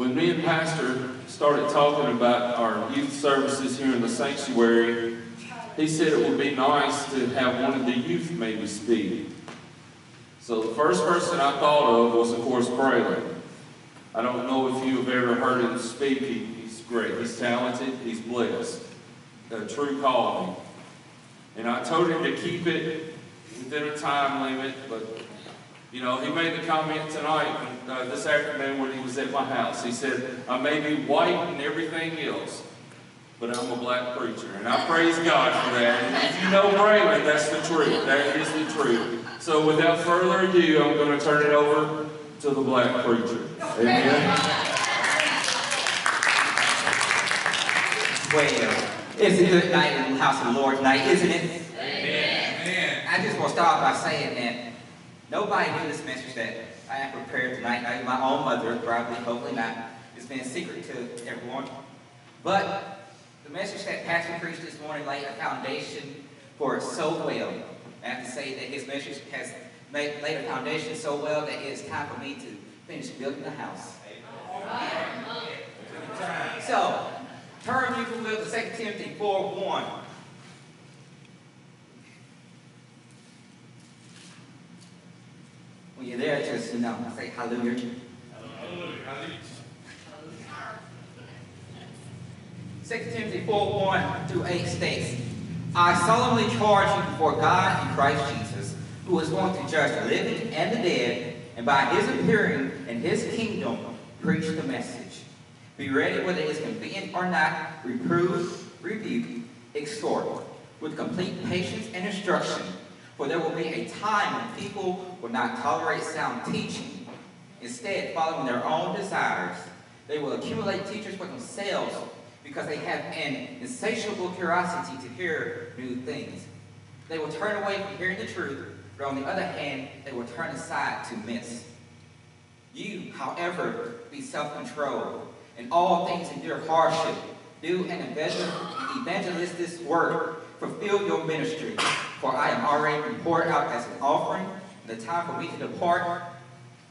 When me and Pastor started talking about our youth services here in the sanctuary, he said it would be nice to have one of the youth maybe speak. So the first person I thought of was, of course, Braylon. I don't know if you've ever heard him speak. He's great. He's talented. He's blessed. A true calling. And I told him to keep it within a time limit, but you know, he made the comment tonight, this afternoon when he was at my house. He said, I may be white and everything else, but I'm a black preacher. And I praise God for that. And if you know Braylon, that's the truth. That is the truth. So without further ado, I'm going to turn it over to the black preacher. Amen. Well, it's a good night in the house of the Lord tonight, isn't it? Amen. I just want to start by saying that nobody knew this message that I have prepared tonight. Not even my own mother, probably, hopefully not. It's been a secret to everyone. But the message that Pastor preached this morning laid a foundation for it so well. I have to say that his message has laid a foundation so well that it's time for me to finish building the house. So, turn, if you will, to 2 Timothy 4:1. When you're there, just, say hallelujah. Hallelujah. 2 Timothy 4:1-8 states, I solemnly charge you before God and Christ Jesus, who is going to judge the living and the dead, and by his appearing in his kingdom, preach the message. Be ready whether it is convenient or not, reprove, rebuke, exhort, with complete patience and instruction. For there will be a time when people will not tolerate sound teaching. Instead, following their own desires, they will accumulate teachers for themselves because they have an insatiable curiosity to hear new things. They will turn away from hearing the truth, but on the other hand, they will turn aside to myths. You, however, be self-controlled. In all things endure hardship. Do an evangelistic work. Fulfill your ministry. For I am already been poured out as an offering. The time for me to depart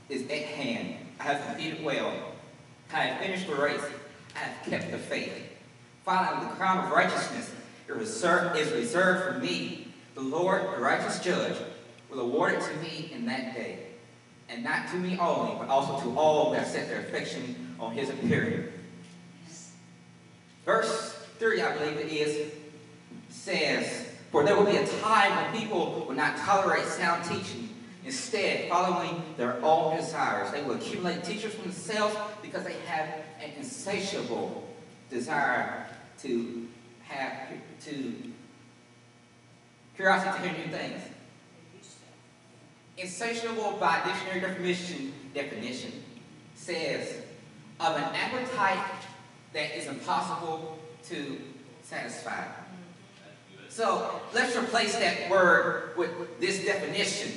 is at hand. I have competed well. I have finished the race. I have kept the faith. Finally, the crown of righteousness is reserved for me. The Lord, the righteous judge, will award it to me in that day. And not to me only, but also to all that set their affection on his appearing. Verse 3, I believe it is, says, for there will be a time when people will not tolerate sound teaching. Instead, following their own desires, they will accumulate teachers for themselves because they have an insatiable desire to curiosity to hear new things. Insatiable, by dictionary definition, says of an appetite that is impossible to satisfy. So let's replace that word with this definition.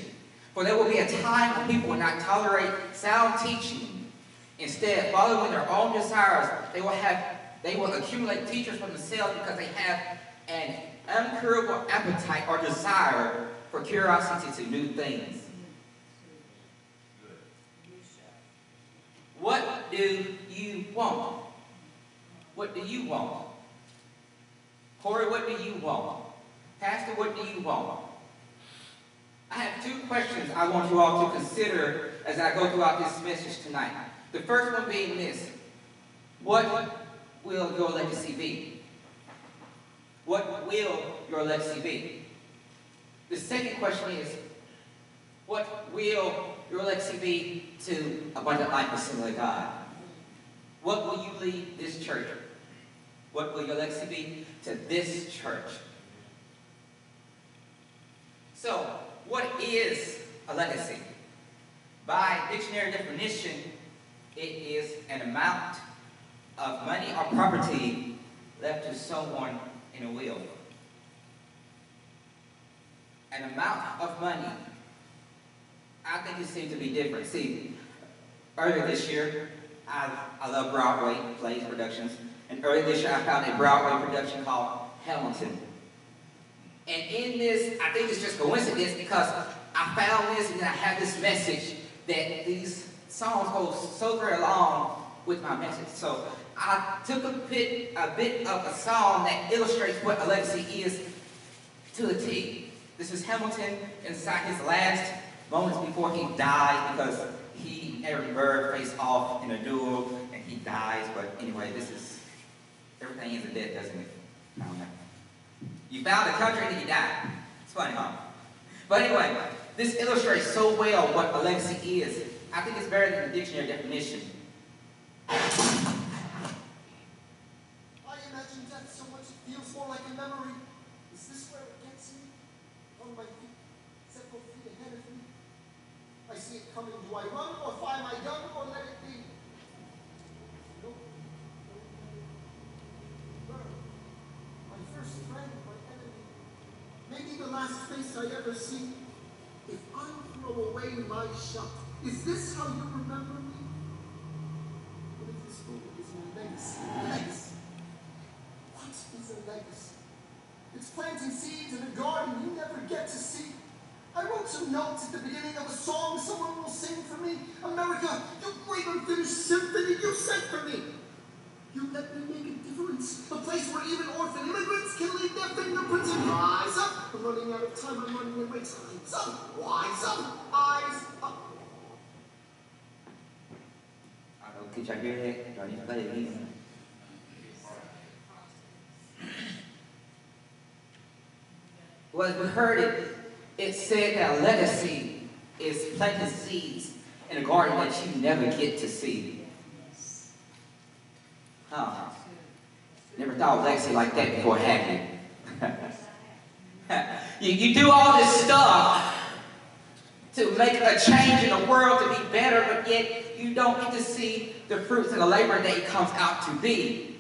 For there will be a time when people will not tolerate sound teaching. Instead, following their own desires, they will accumulate teachers for themselves because they have an incurable appetite or desire for curiosity to new things. What do you want? What do you want? Corey, what do you want? Pastor, what do you want? I have two questions I want you all to consider as I go throughout this message tonight. The first one being this: what will your legacy be? What will your legacy be? The second question is, what will your legacy be to Abundant Life Assembly of God? What will you leave this church? What will your legacy be to this church? So, what is a legacy? By dictionary definition, it is an amount of money or property left to someone in a will. An amount of money. I think it seems to be different. See, earlier this year, I love Broadway plays, productions. And earlier this year, I found a Broadway production called Hamilton. And in this, I think it's just coincidence because I found this and then I have this message that these songs go so very long with my message. So I took a bit of a song that illustrates what a legacy is to the T. This is Hamilton inside his last moments before he died, because he and Eric Bird faced off in a duel and he dies. But anyway, this is, everything ends in death, doesn't it? I don't know. You found the country and you died. It's funny, huh? But anyway, this illustrates so well what a legacy is. I think it's better than the dictionary definition. I imagine death so much it feels more like a memory. Is this where it gets me? On my feet, several feet ahead of me. I see it coming. Do I run or fire my gun or let it be? No. Burn. My first friend, my enemy. Maybe the last face I ever see. If I throw away my shot, is this how you remember me? What if this moment is my legacy? Legacy. What is a legacy? It's planting seeds in a garden you never get to see. I wrote some notes at the beginning of a song someone will sing for me. America, you great unfinished symphony you sent for me. You let me make a difference. A place where even orphan immigrants can leave their fingerprints and rise up. I'm running out of time. I'm running away. Time's up. Wise up. Eyes up. I don't know, could y'all hear that? Y'all need to play it again. Well, as we heard it, it said that a legacy is planting seeds in a garden that you never get to see. Huh. Never thought of legacy like that before, have you? You do all this stuff to make a change in the world to be better, but yet you don't get to see the fruits of the labor that it comes out to be.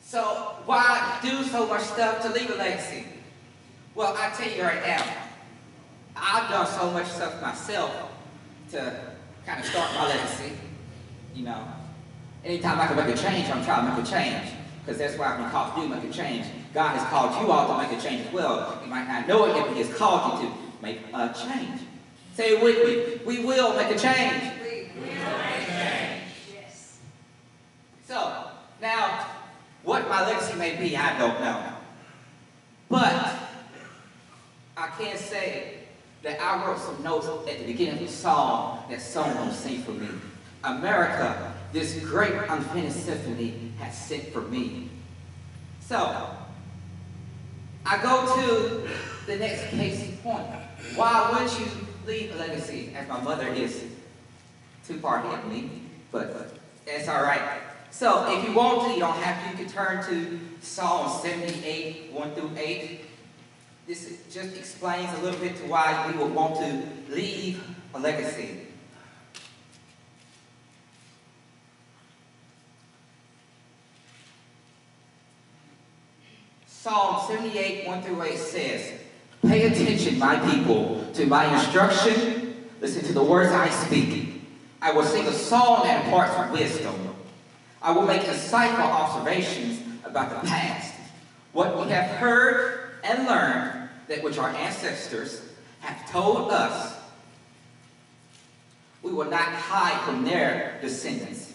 So why do so much stuff to leave a legacy? Well, I tell you right now, I've done so much stuff myself to kind of start my legacy. You know, anytime I can make a change, I'm trying to make a change, because that's why I've been called to do, make a change. God has called you all to make a change as well. You might not know it yet, but He has called you to make a change. Say it with me. We will make a change. We will make a change. Yes. So, now, what my legacy may be, I don't know. But I can say that I wrote some notes at the beginning of the song that someone will sing for me. America, this great unfinished symphony has sent for me. So, I go to the next case in point. Why would you leave a legacy? As my mother is too far ahead of me, but that's all right. So, if you want to, you don't have to. You can turn to Psalm 78, 1 through 8. This just explains a little bit to why we would want to leave a legacy. Psalm 78, 1 through 8 says, "Pay attention, my people, to my instruction. Listen to the words I speak. I will sing a song that imparts wisdom. I will make insightful observations about the past, what we have heard and learned, that which our ancestors have told us. We will not hide from their descendants.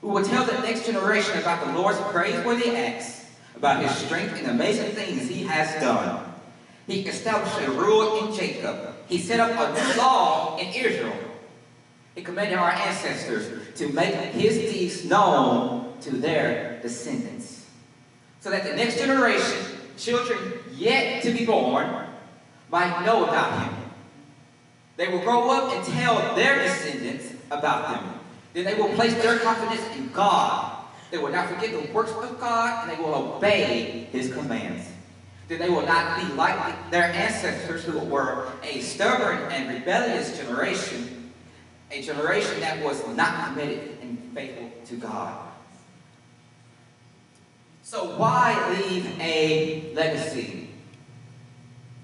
We will tell the next generation about the Lord's praiseworthy acts, about His strength and amazing things He has done. He established a rule in Jacob. He set up a new law in Israel. He commanded our ancestors to make His deeds known to their descendants, so that the next generation, children yet to be born, might know about Him. They will grow up and tell their descendants about them. Then they will place their confidence in God. They will not forget the works of God, and they will obey His commands. Then they will not be like their ancestors, who were a stubborn and rebellious generation, a generation that was not committed and faithful to God." So why leave a legacy?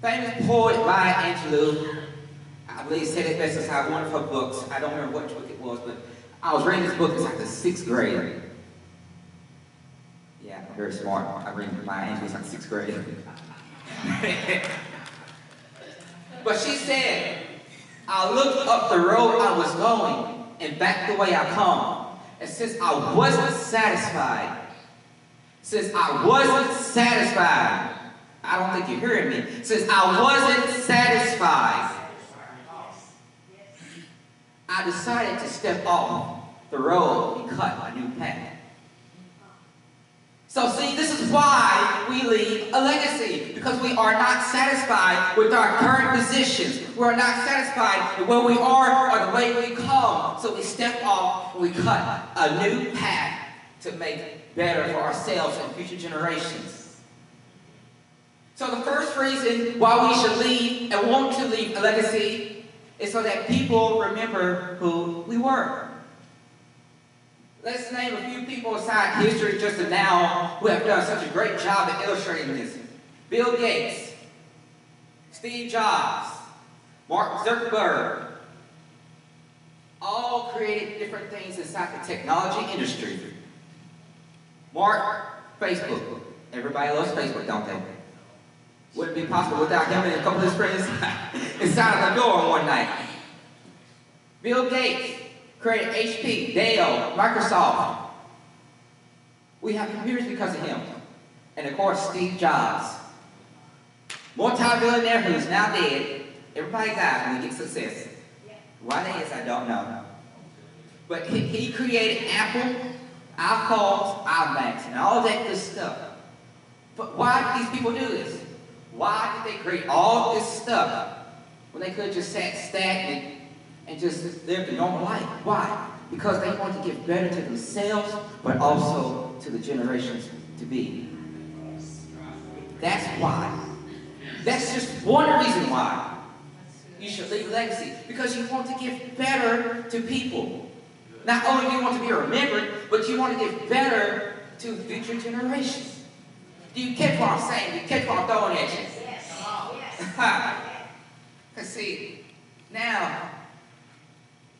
Famous poet Maya Angelou, I believe, said it best inside one of her books. I don't remember which book it was, but I was reading this book in like the 6th grade. Yeah, I'm very smart. I read Maya Angelou in like 6th grade. But she said I looked up the road I was going and back the way I come. And since I wasn't satisfied, I don't think you're hearing me. Since I wasn't satisfied, I decided to step off the road and cut a new path. So see, this is why we leave a legacy, because we are not satisfied with our current positions. We are not satisfied with where we are or the way we come. So we step off and we cut a new path to make better for ourselves and future generations. So the first reason why we should leave and want to leave a legacy is so that people remember who we were. Let's name a few people aside history just now who have done such a great job at illustrating this. Bill Gates, Steve Jobs, Mark Zuckerberg, all created different things inside the technology industry. Mark, Facebook. Everybody loves Facebook, don't they? Wouldn't be possible without him and a couple of his friends inside of the door one night. Bill Gates created HP, Dell, Microsoft. We have computers because of him. And of course, Steve Jobs. Multi-billionaire who's now dead. Everybody dies when they get success. Why that is, I don't know. But he created Apple, iPhones, iMacs, and all that good stuff. But why did these people do this? Why did they create all this stuff when they could have just sat stagnant and just live a normal life? Why? Because they want to give better to themselves, but also to the generations to be. That's why. That's just one reason why you should leave a legacy. Because you want to give better to people. Not only do you want to be remembered, but you want to give better to future generations. Do you catch what I'm saying? Do you catch what I'm throwing at you? Yes. Because see, now,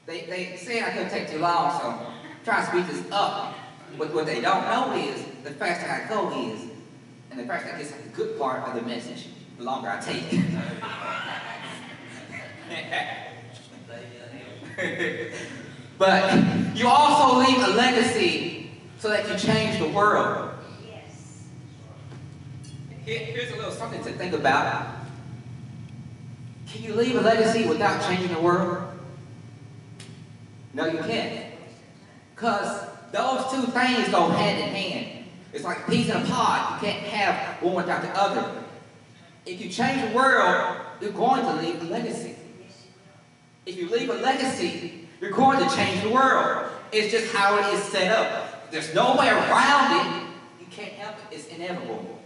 they said I couldn't take too long, so I'm trying to speed this up. But what they don't know is, the faster I go is, and the faster I get to the good part of the message, the longer I take it. But you also leave a legacy so that you change the world. Yes. Here's a little something to think about. Can you leave a legacy without changing the world? No, you can't. Because those two things go hand in hand. It's like peas in a pod. You can't have one without the other. If you change the world, you're going to leave a legacy. If you leave a legacy, you're going to change the world. It's just how it is set up. There's no way around it. You can't help it. It's inevitable.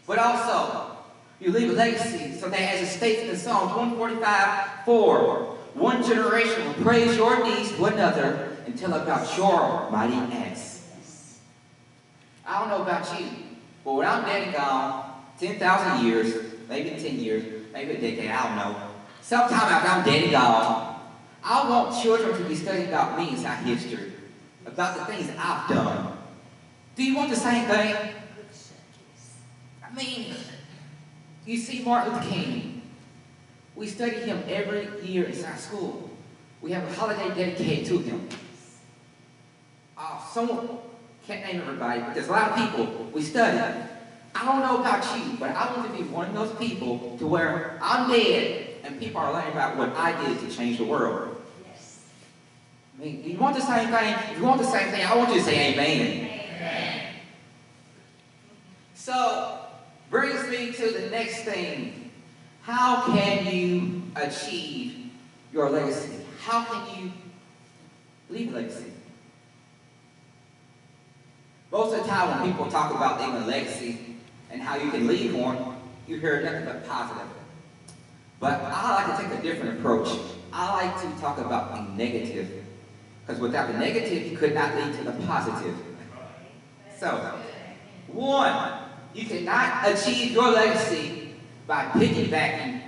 But also, you leave a legacy so that, as it states in the Psalms 145:4, one generation will praise your deeds to another and tell about your mighty acts. I don't know about you, but when I'm dead and gone, 10,000 years, maybe 10 years, maybe a decade, I don't know. Sometime after I'm dead and gone, I want children to be studying about me inside history, about the things that I've done. Do you want the same thing? I mean, you see Martin Luther King. We study him every year inside school. We have a holiday dedicated to him. Someone, can't name everybody, but there's a lot of people we study. I don't know about you, but I want to be one of those people to where I'm dead and people are learning about what I did to change the world. Yes. I mean, you want the same thing? If you want the same thing, I want you to say amen. Amen. So, brings me to the next thing. How can you achieve your legacy? How can you leave a legacy? Most of the time when people talk about leaving a legacy and how you can leave one, you hear nothing but positive. But I like to take a different approach. I like to talk about the negative. Because without the negative, you could not lead to the positive. So, one, you cannot achieve your legacy by piggybacking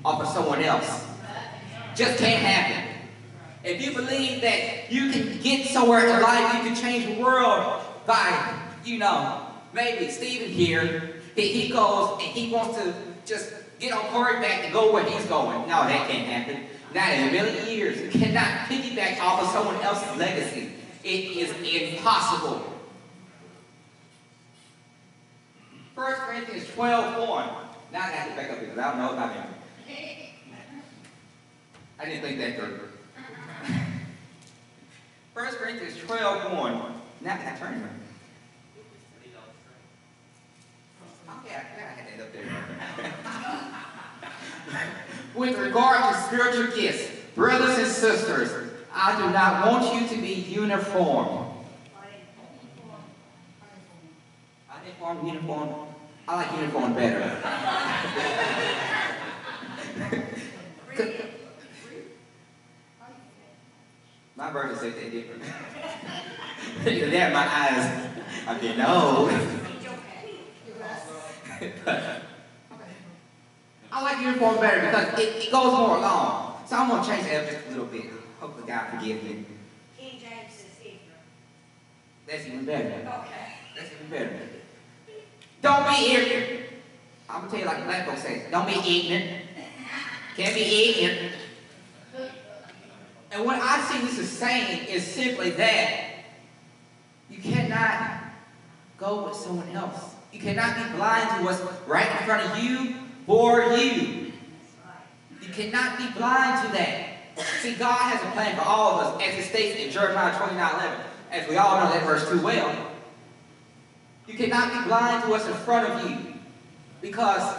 off of someone else. Just can't happen. If you believe that you can get somewhere in life, you can change the world by, maybe Stephen here, he goes and he wants to just get on quarterback and go where he's going. No, that can't happen. Not in a million years. You cannot piggyback off of someone else's legacy. It is impossible. 1 Corinthians 12:1. Now I got to back up because I don't know about him. I didn't think that through. 1 Corinthians 12:1. Now I got to turn him. Okay, I had that up there. With regard to spiritual gifts, brothers and sisters, I do not want you to be uniform. Uniform. I like uniform better. My version said that different. Either that, my eyes. I didn't know. I like uniform better because it goes more along. So I'm going to change that up just a little bit. Hopefully God forgive me. King James says ignorant. That's even better. Okay. That's even better. Don't be ignorant. I'm going to tell you like black folks say, don't be ignorant. Can't be ignorant. And what I see this is saying is simply that you cannot go with someone else. You cannot be blind to what's right in front of you for you. You cannot be blind to that. See, God has a plan for all of us, as it states in Jeremiah 29:11, as we all know that verse too well. You cannot be blind to what's in front of you, because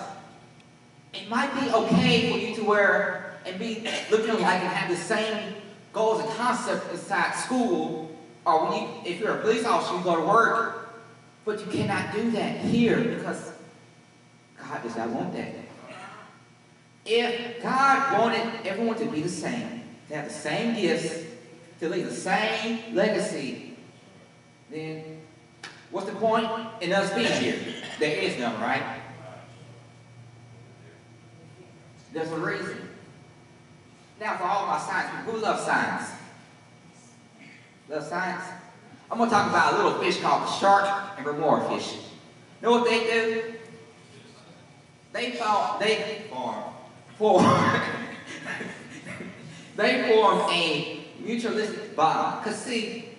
it might be okay for you to wear and be looking like and have the same goals and concepts inside school, or when if you're a police officer, you go to work. But you cannot do that here because God does not want that. If God wanted everyone to be the same, to have the same gifts, to leave the same legacy, then what's the point in us being here? There is none, right? There's a reason. Now, for all my science people, who loves science? Love science? I'm going to talk about a little fish called the shark and remora fish. You know what they do? They form a mutualistic bond. Because see,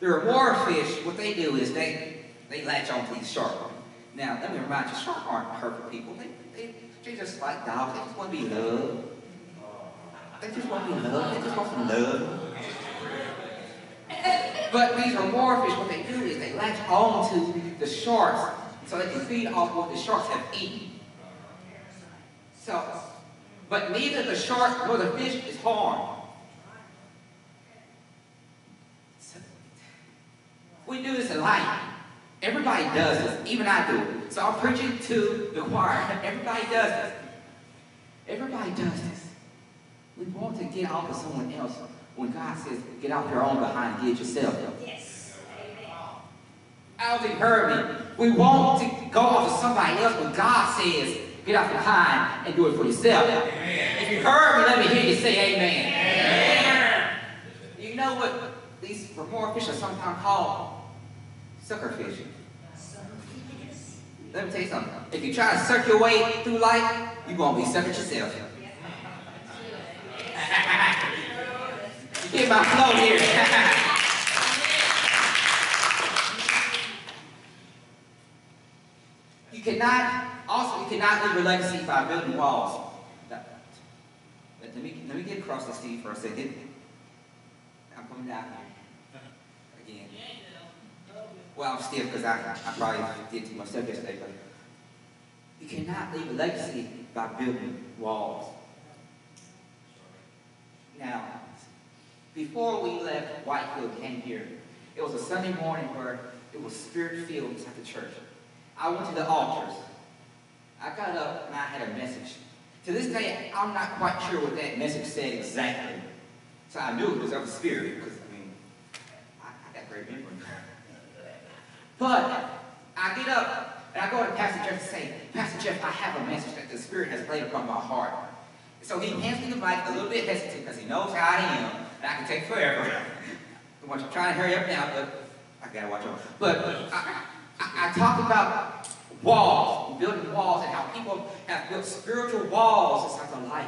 the remora fish, what they do is they latch onto these sharks. Now, let me remind you, sharks aren't hurtful people. They're just like dogs. They just want to be loved. They just want to be loved. They just want some love. But these remora fish, what they do is they latch on to the sharks so they can feed off what the sharks have eaten. So, but neither the shark nor the fish is harmed. So, we do this in life. Everybody does this. Even I do it. So I'm preaching to the choir. Everybody does this. Everybody does this. We want to get off of someone else when God says, get off your own behind and get it yourself. Yes. I don't think you heard me. We want to go off of somebody else when God says, get off behind and do it for yourself. Amen. If you heard me, let me hear you say amen. Amen. You know what these remora fish are sometimes called? Sucker fish. Let me tell you something. If you try to suck your way through life, you're going to be sucking yourself. You get my flow here. You cannot leave your legacy by building walls. Let me get across this to you for a second. I'm coming down here. Again. Well, I'm stiff because I probably did too much stuff yesterday, but you cannot leave a legacy by building walls. Now, before we left Whitefield and came here, it was a Sunday morning where it was spirit-filled at the church. I went to the altars. I got up and I had a message. To this day, I'm not quite sure what that message said exactly. So I knew it was of the Spirit, because, I mean, I got great memory. But I get up and I go to Pastor Jeff and say, Pastor Jeff, I have a message that the Spirit has laid upon my heart. So he hands me the mic a little bit hesitant because he knows how I am, and I can take forever. I'm trying to hurry up now, but I gotta watch out. But I talk about walls. on building walls and how people have built spiritual walls inside their life.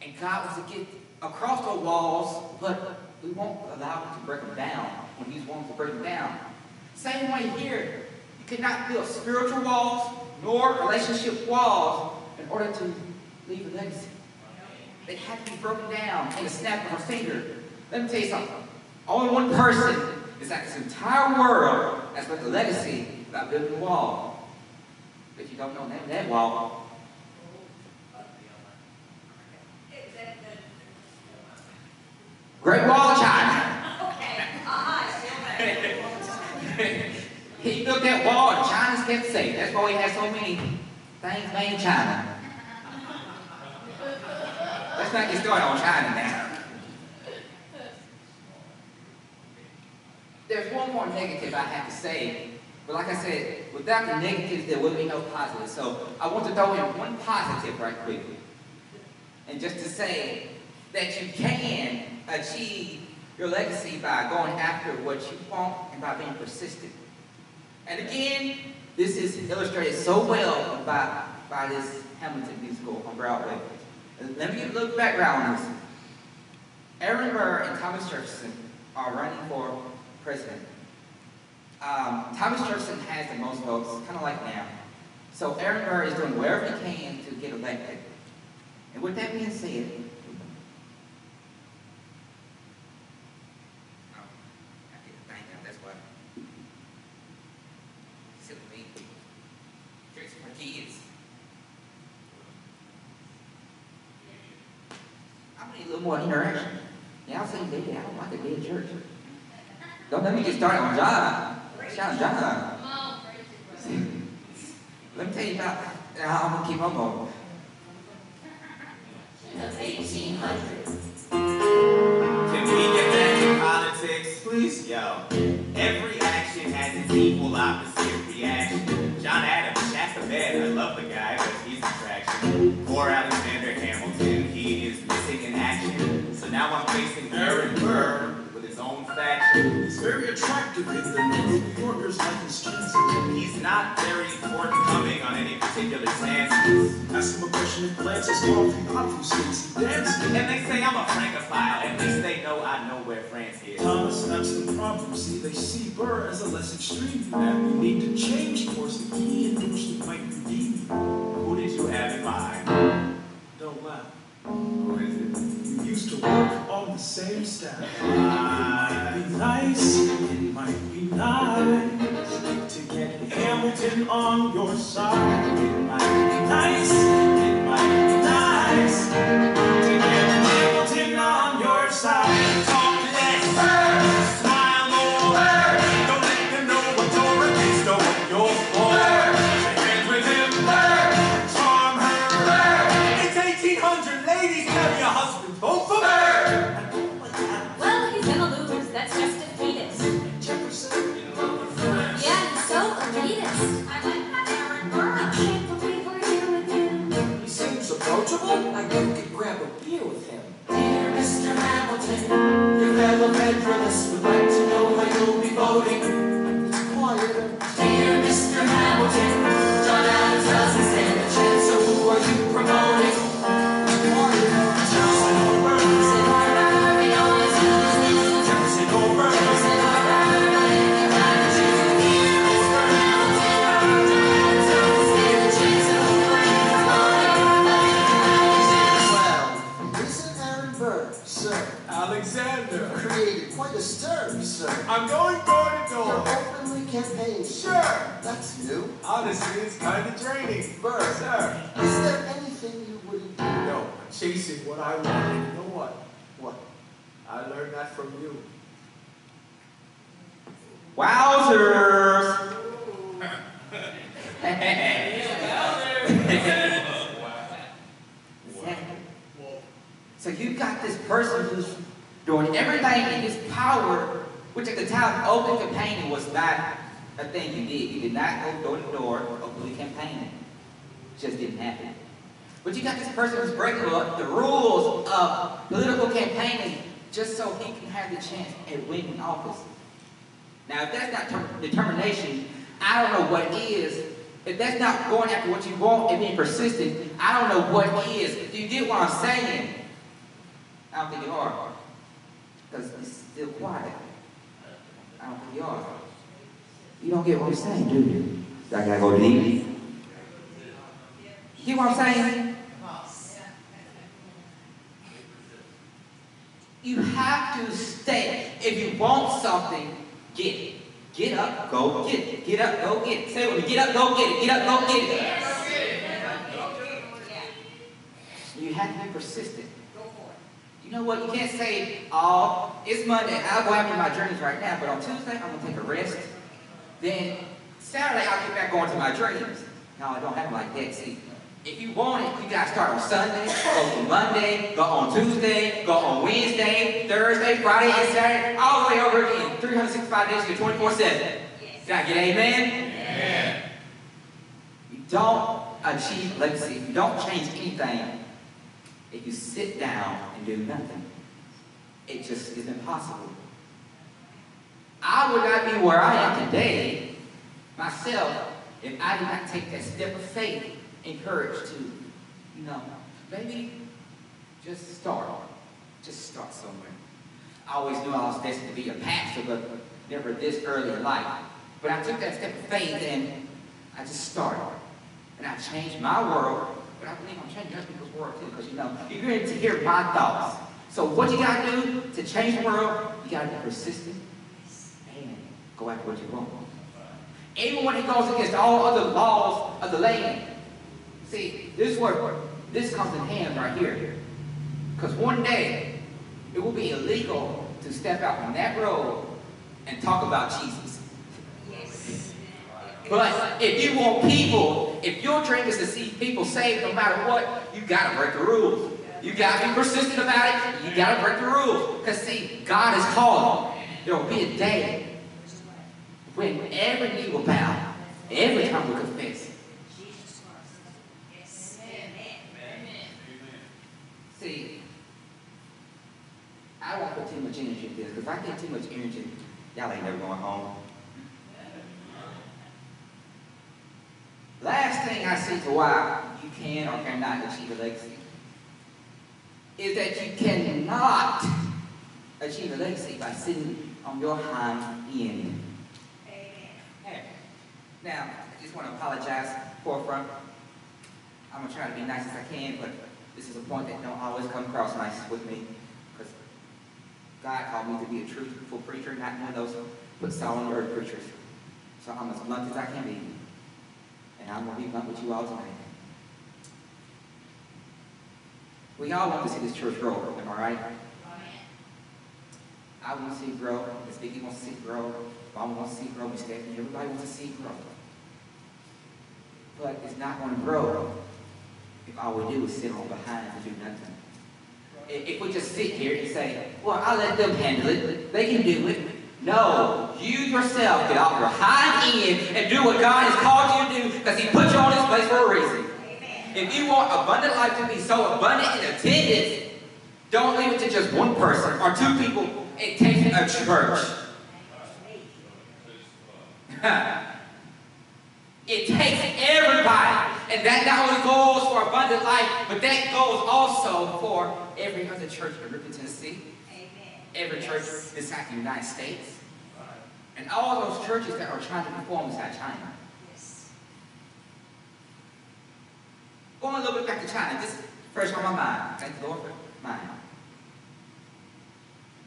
And God wants to get across those walls, but we won't allow him to break them down when he's wanting to break them down. Same way here. You cannot build spiritual walls nor relationship walls in order to leave a legacy. They have to be broken down in a snap of a finger. Let me tell you something. Only one person is like this entire world that's built a legacy without building a wall. If you don't know the name of that wall, Great Wall of China. He built that wall and China's kept safe. That's why we have so many things made in China. Let's not get started on China now. There's one more negative I have to say, but like I said, without the negatives, there will be no positives. So I want to throw in one positive right quick. And just to say that you can achieve your legacy by going after what you want and by being persistent. And again, this is illustrated so well by this Hamilton musical on Broadway. Let me give a little background on this. Aaron Burr and Thomas Jefferson are running for president. Thomas Jefferson has the most votes, kind of like now. So Aaron Burr is doing whatever he can to get elected. And with that being said, that's why. Silly me. Tricks for kids. I need a little more interaction. Yeah, I'll say dead. I don't like a dead church. Don't let me get started on John. Shout out John. Let me tell you about, I'm going to keep on going. Can we get back to politics, please? Yo, every action has its equal opposite reaction. John Adams, that's the bed. I love the guy, but he's a distraction. Poor Alexander Hamilton, he is missing in action. So now I'm facing Aaron Burr with his own faction. He's very attractive in the New Yorkers like his chances. He's not very forthcoming on any particular stances. Ask him a question and glances off, he obfuscates, he dances. And they say I'm a Francophile, at least they know I know where France is. Thomas, that's the problem. See, they see Burr as a less extreme man. We need to change course. The key endorsement might redeem you. Who did you have in mind? Don't laugh. Who is it? You used to work on the same staff. It might be nice, it might be nice to get Hamilton on your side. It might be nice, it might be nice to get Hamilton on your side. Talk less, smile more. Don't let them know what you're against or what you're for. Shake hands with him, charm her. It's 1800, ladies, tell your husband, vote for her. Well, he's gonna lose. That's just defeatist. Jefferson, Yeah, he's so elitist. I like that Aaron Burr. I can't believe we're here with him. He seems approachable. I think we could grab a beer with him. Dear Mr. Hamilton, your fellow Federalists would like to know how you'll be voting. It's quieter. Dear Mr. Hamilton, John Adams doesn't stand a chance, so who are you promoting? Jefferson over, we always lose. Jefferson over, but if you had to choose, dear Mr. Hamilton, John Adams doesn't stand a chance, so who are you promoting? Well, isn't Aaron Burr, sir, Alexander, created quite a stir, sir? I'm going door to You're door. openly campaigning. Sure. That's new. Honestly, it's kind of draining. Burr, Sir. is there anything you wouldn't do? No, I'm chasing what I want. And you know what? What? I learned that from you. Wowzers! So you got this person who's doing everything in his power, which at the time open campaigning was not a thing you did. You did not go door to door openly campaigning. It just didn't happen. But you got this person who's breaking the rules of political campaigning just so he can have the chance at winning office. Now, if that's not determination, I don't know what is, If that's not going after what you want and being persistent, I don't know what is. Do you get what I'm saying? I don't think you are. Because it's still quiet. I don't think you are. You don't get what I'm saying, do you? I gotta go deep. You get what I'm saying? You have to stay. If you want something, get it. Get up, go get it. Get up, go get it. Say it with me. Get up, go get it. Get up, go get it. You have to be persistent. You know what? You can't say, oh, it's Monday. I'll go after my dreams right now, but on Tuesday, I'm going to take a rest. Then Saturday, I'll get back going to my dreams. No, it don't happen like that. See, if you want it, you got to start on Sunday, go on Monday, go on Tuesday, go on Wednesday, Thursday, Friday, and Saturday, all the way over again. 365 days, you're 24/7. Did I get amen? Amen. You don't achieve legacy. You don't change anything if you sit down and do nothing. It just is impossible. I would not be where I am today, myself, if I did not take that step of faith and courage to, maybe just start. Just start somewhere. I always knew I was destined to be a pastor, but never this early in life. But I took that step of faith and I just started. And I changed my world, but I believe I'm changing other people's world too, because you're going to hear my thoughts. So what you got to do to change the world, you got to be persistent and go after what you want. Even when it goes against all other laws of the land. See, this comes in hand right here. Because one day, it will be illegal to step out on that road and talk about Jesus. Yes. But if you want people, if your dream is to see people saved no matter what, you got to break the rules. You got to be persistent about it. You got to break the rules. Because see, God is calling. There will be a day when every knee will bow, every tongue will confess. Jesus Christ. Yes. Amen. See, I won't put too much energy in this, because if I get too much energy, y'all ain't never going home. Last thing I see to why you can or cannot achieve a legacy is that you cannot achieve a legacy by sitting on your hind end. Now, I just want to apologize forefront. I'm going to try to be nice as I can, but this is a point that don't always come across nice with me, because God called me to be a truthful preacher, not one of those put salt on the earth preachers. So I'm as blunt as I can be. And I'm going to be blunt with you all tonight. We all want to see this church grow, am I right? I want to see it grow. Miss Vicki wants to see it grow. Mama wants to see it grow. Miss Stephanie, everybody wants to see it grow. But it's not going to grow if all we do is sit on behind and do nothing. If we just sit here and say, well, I'll let them handle it. They can do it. No, you yourself get off your hind end and do what God has called you to do, because He put you on this place for a reason. If you want abundant life to be so abundant in attendance, don't leave it to just one person or two people. It takes a church. It takes everybody. And that not only goes for abundant life, but that goes also for every other church in Ripley, Tennessee. Every church inside the United States. And all those churches that are trying to perform inside China. Going a little bit back to China, this is fresh on my mind. Thank the Lord for mine.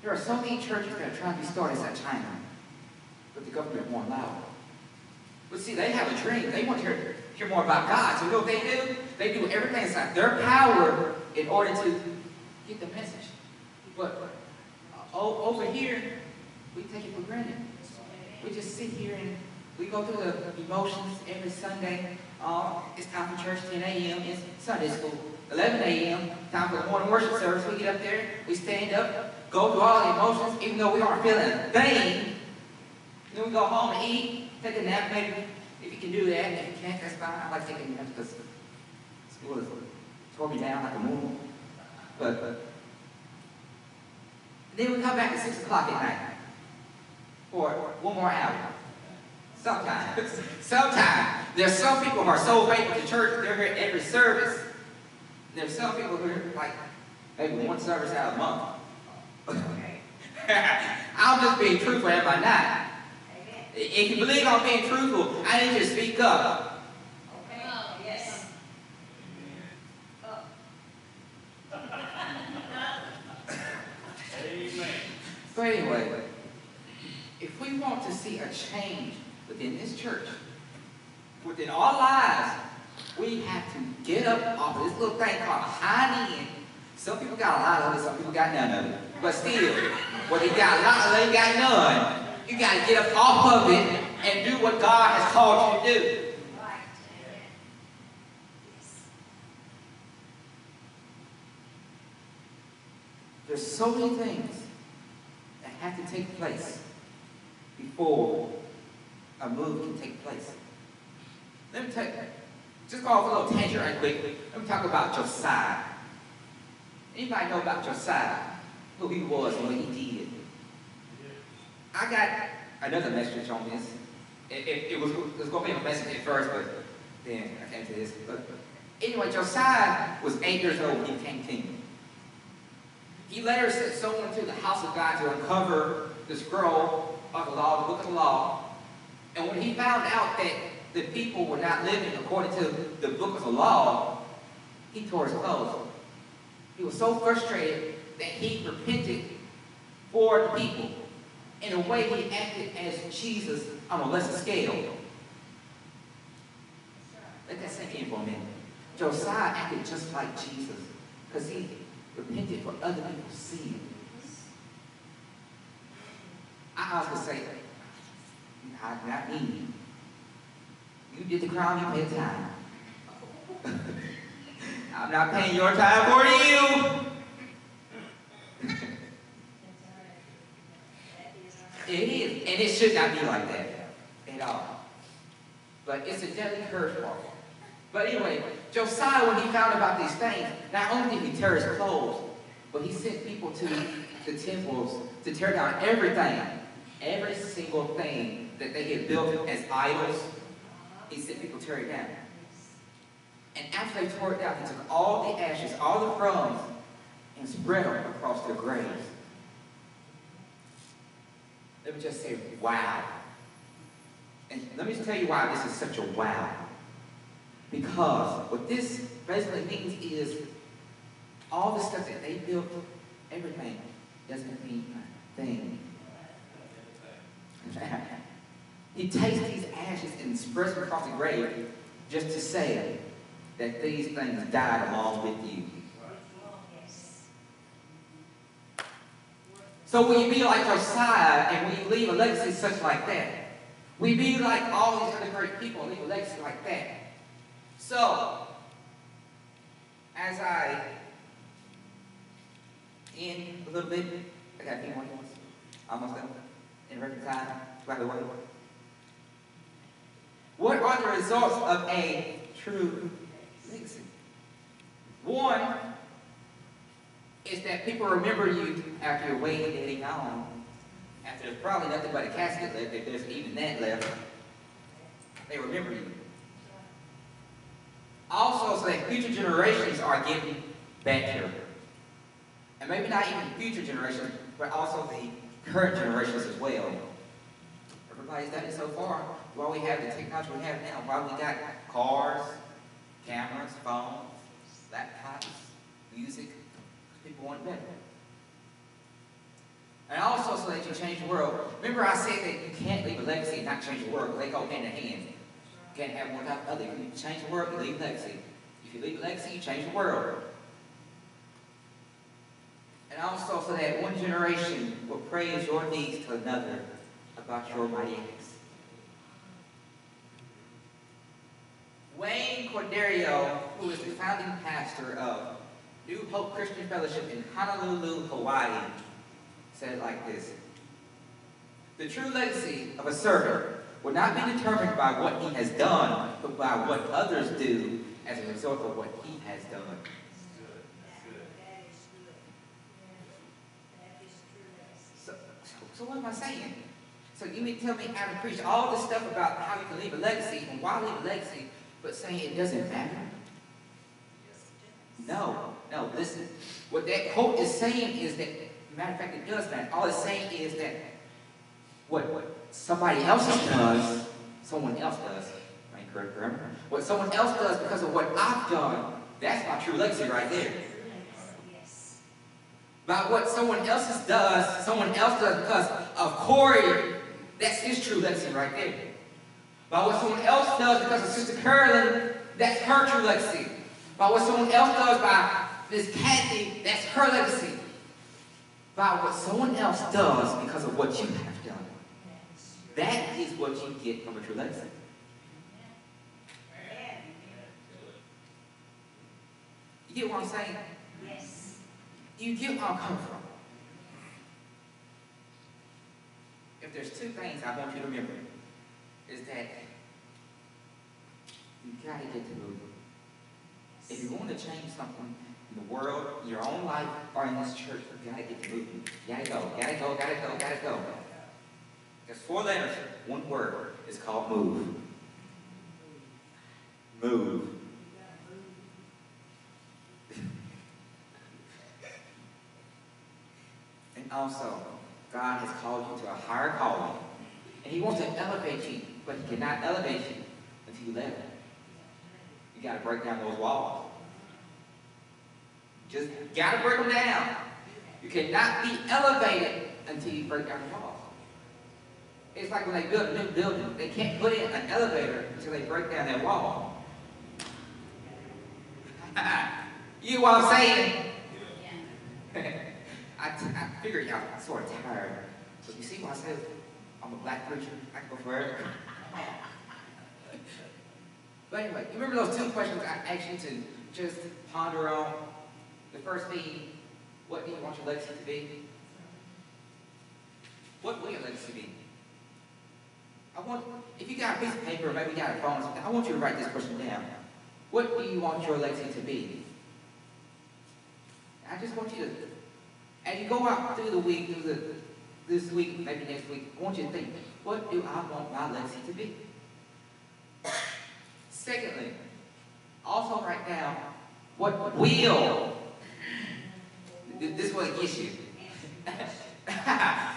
There are so many churches that are trying to be started inside China, but the government won't allow it. But see, they have a dream. They want to hear more about God. So you know what they do? They do everything inside their power in order to get the message. But over here, we take it for granted. We just sit here and we go through the emotions every Sunday. It's time for church, 10 a.m. It's Sunday school. 11 a.m., time for the morning worship service. We get up there, we stand up, go through all the emotions, even though we aren't feeling a thing. Then we go home and eat, take a nap, maybe, if you can do that. If you can't, that's fine. I like taking naps because school has tore me down like a moon. But then we come back at 6 o'clock at night for one more hour. Sometimes. There's some people who are so faithful to church, they're here every service. There's some people who are like maybe one service out of a month. I'm just being truthful, am I not? If you believe I'm being truthful, I need you to speak up. Yes. So anyway, if we want to see a change within this church, within our lives, we have to get up off of this little thing called hiding in. Some people got a lot of it, some people got none of it. But still, whether you got a lot or you got none, you got to get up off of it and do what God has called you to do. Right. There's so many things that have to take place before a move can take place. Let me tell you, just go off a little tangent right quick. Let me talk about Josiah. Anybody know about Josiah? Who he was and what he did? I got another message on this. It was going to be a message at first, but then I came to this. But anyway, Josiah was 8 years old when he became king. He later sent someone to the house of God to uncover the scroll of the law, the book of the law. And when he found out that the people were not living according to the book of the law, he tore his clothes. He was so frustrated that he repented for the people. In a way, he acted as Jesus on a lesser scale. Let that sink in for a minute. Josiah acted just like Jesus because he repented for other people's sin. I was going to say, not me. You did the crime, you paid the time. I'm not paying your time for you. It is, and it should not be like that at all. But it's a deadly curse mark. But anyway, Josiah, when he found about these things, not only did he tear his clothes, but he sent people to the temples to tear down everything, every single thing that they had built as idols. He sent people to tear it down. And after they tore it down, he took all the ashes, all the crumbs, and spread them across their graves. Let me just say, wow. And let me just tell you why this is such a wow. Because what this basically means is all the stuff that they built, everything, doesn't mean a thing. He takes these ashes and spreads them across the grave just to say that these things died along with you. So will you be like Josiah and will you leave a legacy such like that? Will you be like all these other great people and leave a legacy like that? So, as I end a little bit, I got a few more things. Almost done. In record time. By the way. What are the results of a true legacy? One is that people remember you after you're way dead gone. After there's probably nothing but a casket left, if there's even that left. They remember you. Also, so that future generations are getting back here. And maybe not even future generations, but also the current generations as well. Everybody's done it so far. While we have the technology we have now, while we got cars, cameras, phones, laptops, music, people want better. And also so that you change the world. Remember I said that you can't leave a legacy and not change the world. They go hand in hand. You can't have one without the other. If you change the world, you leave a legacy. If you leave a legacy, you change the world. And also so that one generation will praise your deeds to another about your mighty acts. Wayne Corderio, who is the founding pastor of New Hope Christian Fellowship in Honolulu, Hawaii, said it like this. The true legacy of a servant will not be determined by what he has done, but by what others do as a result of what he has done. So what am I saying? So you mean tell me how to preach all this stuff about how you can leave a legacy and why leave a legacy, but saying it doesn't matter? No, listen. What that quote is saying is that, matter of fact, it does matter. All it's saying is that what somebody else does, someone else does. Am I correct, remember? What someone else does because of what I've done, that's my true legacy right there. About what someone else does because of Corey, that's his true legacy right there. About what someone else does because of Sister Carolyn, that's her true legacy. About what someone else does by Miss Kathy, that's her legacy. About what someone else does because of what you have done. That is what you get from a true legacy. You get what I'm saying? Yes. You get where I'm coming from. If there's two things I want you to remember, is that you gotta get to moving. If you want to change something in the world, in your own life, or in this church, you gotta get to moving. You gotta go. There's 4 letters, 1 word. It's called move. Move. And also, God has called you to a higher calling. And He wants to elevate you, but He cannot elevate you until you let Him. You got to break down those walls. Just got to break them down. You cannot be elevated until you break down the walls. It's like when they build a new building, they can't put in an elevator until they break down that wall. You know what I'm saying? I figured y'all sort of tired. So you see why I said I'm a black preacher? I can go forever. But anyway, you remember those 2 questions I asked you to just ponder on? The first being, what do you want your legacy to be? What will your legacy be? If you got a piece of paper, or maybe you got a phone, I want you to write this question down. What do you want your legacy to be? I just want you to, as you go out through the week, this week, maybe next week, I want you to think, what do I want my legacy to be? Secondly, also write down, what will, this is what it gets you.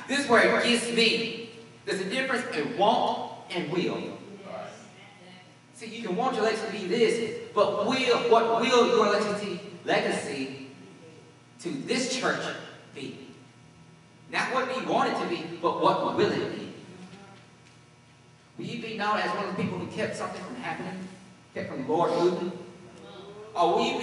This is where it gets me. There's a difference in want and will. See, you can want your legacy to be this, but what will your legacy to this church be? Not what do you want it to be, but what will it be? Will you be known as one of the people who kept something from happening? Kept from the Lord moving? Or will you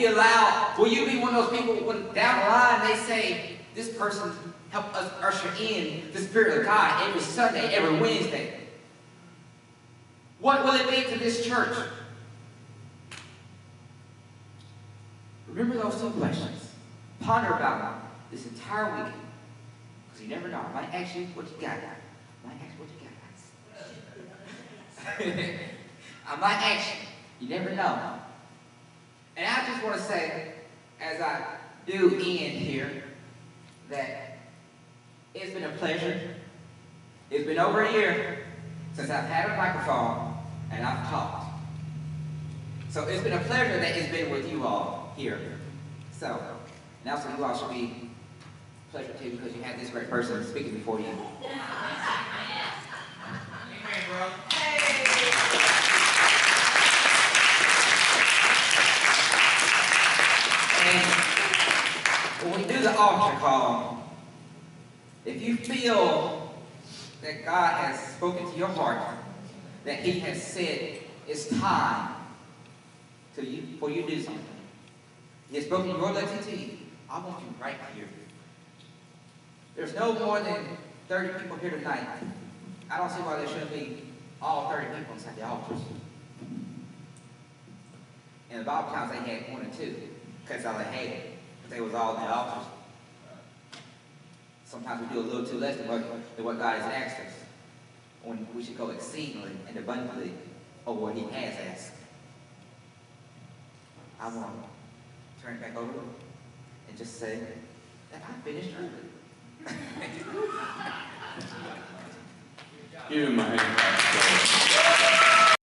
be one of those people when down the line they say, this person helped us usher in the Spirit of God every Sunday, every Wednesday? What will it be to this church? Remember those 2 questions. Ponder about them this entire week. Because you never know. I might ask you what you got. I might ask you. You never know. And I just want to say, as I do end here, that it's been a pleasure. It's been over a year since I've had a microphone and I've talked. So it's been a pleasure that it's been with you all here. So, and also you all should be a pleasure too because you had this great person speaking before you. Amen, bro. And when we do the altar call, if you feel that God has spoken to your heart, that He has said it's time for you to do something, He has spoken your legacy to you, I want you right here. There's no more than 30 people here tonight. I don't see why there shouldn't be all 30 people inside the altars. And the Bible times they had 1 and 2, because all they had, but they was all in the altars. Sometimes we do a little too less than what God has asked us. When we should go exceedingly and abundantly over what He has asked. I want to turn it back over and just say that I finished early. Give him a hand.